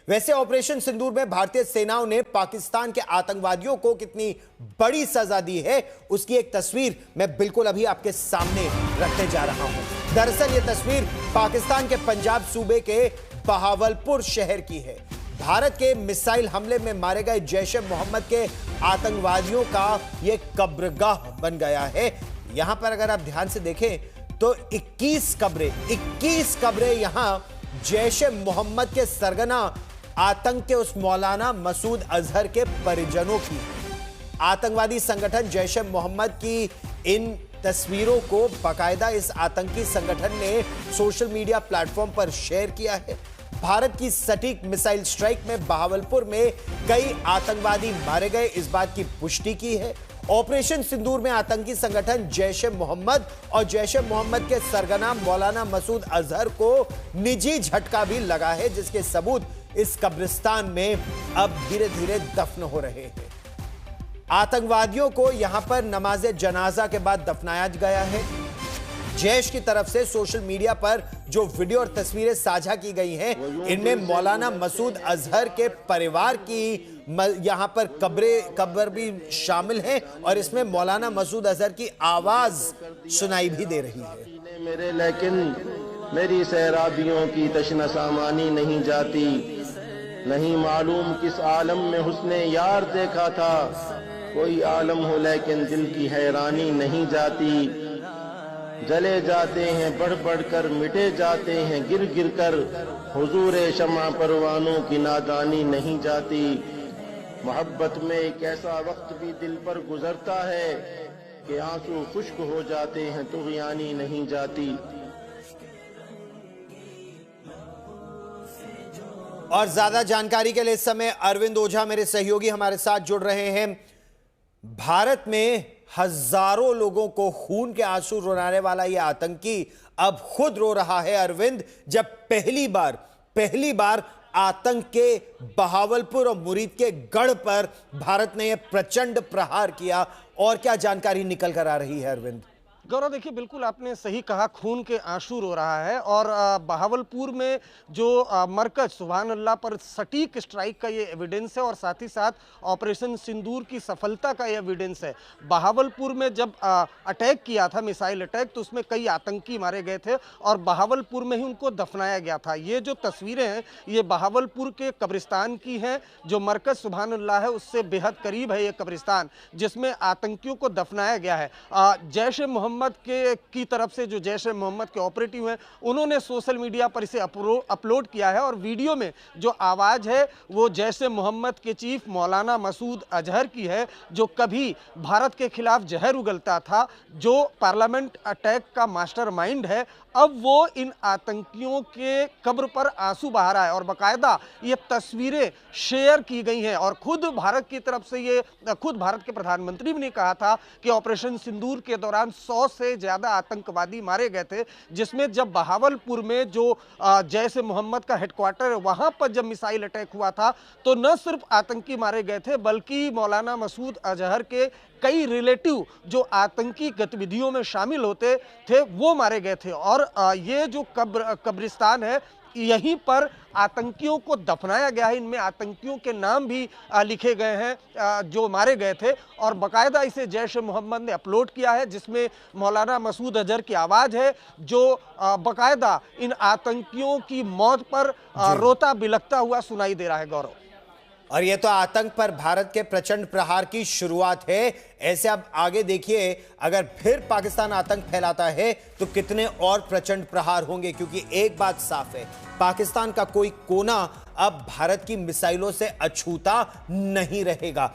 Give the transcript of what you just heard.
वैसे ऑपरेशन सिंदूर में भारतीय सेनाओं ने पाकिस्तान के आतंकवादियों को कितनी बड़ी सजा दी है, उसकी एक तस्वीर मैं बिल्कुल अभी आपके सामने रखने जा रहा हूं। दरअसल यह तस्वीर पाकिस्तान के पंजाब सूबे के बहावलपुर शहर की है। भारत के मिसाइल हमले में मारे गए जैश-ए-मोहम्मद के आतंकवादियों का यह कब्रगाह बन गया है। यहां पर अगर आप ध्यान से देखें तो 21 कब्रें यहां जैश-ए-मोहम्मद के सरगना आतंक के उस मौलाना मसूद अजहर के परिजनों की। आतंकवादी संगठन जैश-ए-मोहम्मद की इन तस्वीरों को बाकायदा इस आतंकी संगठन ने सोशल मीडिया प्लेटफॉर्म पर शेयर किया है। भारत की सटीक मिसाइल स्ट्राइक में बहावलपुर में कई आतंकवादी मारे गए, इस बात की पुष्टि की है। ऑपरेशन सिंदूर में आतंकी संगठन जैश-ए-मोहम्मद और जैश-ए-मोहम्मद के सरगना मौलाना मसूद अजहर को निजी झटका भी लगा है, जिसके सबूत इस कब्रिस्तान में अब धीरे धीरे दफन हो रहे हैं। आतंकवादियों को यहां पर नमाज जनाजा के बाद दफनाया गया है। जैश की तरफ से सोशल मीडिया पर जो वीडियो और तस्वीरें साझा की गई हैं, इनमें मौलाना मसूद अजहर के परिवार की यहां पर कब्र भी शामिल है और इसमें मौलाना मसूद अजहर की आवाज सुनाई भी दे रही है। मेरे लेकिन मेरी सैराबियों की तशना सामानी नहीं जाती, नहीं मालूम किस आलम में हुस्ने यार देखा था, कोई आलम हो लेकिन दिल की हैरानी नहीं जाती। जले जाते हैं बढ़ बढ़ कर, मिटे जाते हैं गिर गिर कर, हुजूरे शमा परवानों की नादानी नहीं जाती। मोहब्बत में एक ऐसा वक्त भी दिल पर गुजरता है कि आंसू खुश्क हो जाते हैं, तुग़यानी नहीं जाती। और ज्यादा जानकारी के लिए इस समय अरविंद ओझा मेरे सहयोगी हमारे साथ जुड़ रहे हैं। भारत में हजारों लोगों को खून के आंसू रुलाने वाला यह आतंकी अब खुद रो रहा है अरविंद, जब पहली बार आतंक के बहावलपुर और मुरीद के गढ़ पर भारत ने यह प्रचंड प्रहार किया। और क्या जानकारी निकल कर आ रही है अरविंद? गौरव, देखिए बिल्कुल आपने सही कहा, खून के आंसू रो रहा है। और बहावलपुर में जो मरकज सुभान अल्लाह पर सटीक स्ट्राइक का ये एविडेंस है और साथ ही साथ ऑपरेशन सिंदूर की सफलता का ये एविडेंस है। बहावलपुर में जब अटैक किया था, मिसाइल अटैक, तो उसमें कई आतंकी मारे गए थे और बहावलपुर में ही उनको दफनाया गया था। ये जो तस्वीरें हैं ये बहावलपुर के कब्रिस्तान की हैं, जो मरकज सुभान अल्लाह है उससे बेहद करीब है ये कब्रिस्तान, जिसमें आतंकियों को दफनाया गया है। जैश-ए-मोहम्मद की तरफ से जो जैश-ए-मोहम्मद के ऑपरेटिव हैं, उन्होंने सोशल मीडिया पर इसे अपलोड किया है और वीडियो में जो आवाज़ है वो जैश-ए-मोहम्मद के चीफ मौलाना मसूद अजहर की है, जो कभी भारत के खिलाफ जहर उगलता था, जो पार्लियामेंट अटैक का मास्टरमाइंड है। अब वो इन आतंकियों के कब्र पर आंसू बहा रहा है और बाकायदा ये तस्वीरें शेयर की गई हैं। और खुद भारत की तरफ से खुद भारत के प्रधानमंत्री भी ने कहा था कि ऑपरेशन सिंदूर के दौरान 100 से ज़्यादा आतंकवादी मारे गए थे, जिसमें जब बहावलपुर में जो जैश-ए-मोहम्मद का हेडक्वार्टर है वहाँ पर जब मिसाइल अटैक हुआ था तो न सिर्फ आतंकी मारे गए थे बल्कि मौलाना मसूद अजहर के कई रिलेटिव जो आतंकी गतिविधियों में शामिल होते थे वो मारे गए थे। और ये जो कब्रिस्तान है यहीं पर आतंकियों को दफनाया गया है। इनमें आतंकियों के नाम भी लिखे गए हैं जो मारे गए थे और बाकायदा इसे जैश-ए-मोहम्मद ने अपलोड किया है, जिसमें मौलाना मसूद अजहर की आवाज़ है, जो बाकायदा इन आतंकियों की मौत पर रोता बिलखता हुआ सुनाई दे रहा है। गौरव, और यह तो आतंक पर भारत के प्रचंड प्रहार की शुरुआत है। ऐसे अब आगे देखिए, अगर फिर पाकिस्तान आतंक फैलाता है तो कितने और प्रचंड प्रहार होंगे, क्योंकि एक बात साफ है, पाकिस्तान का कोई कोना अब भारत की मिसाइलों से अछूता नहीं रहेगा।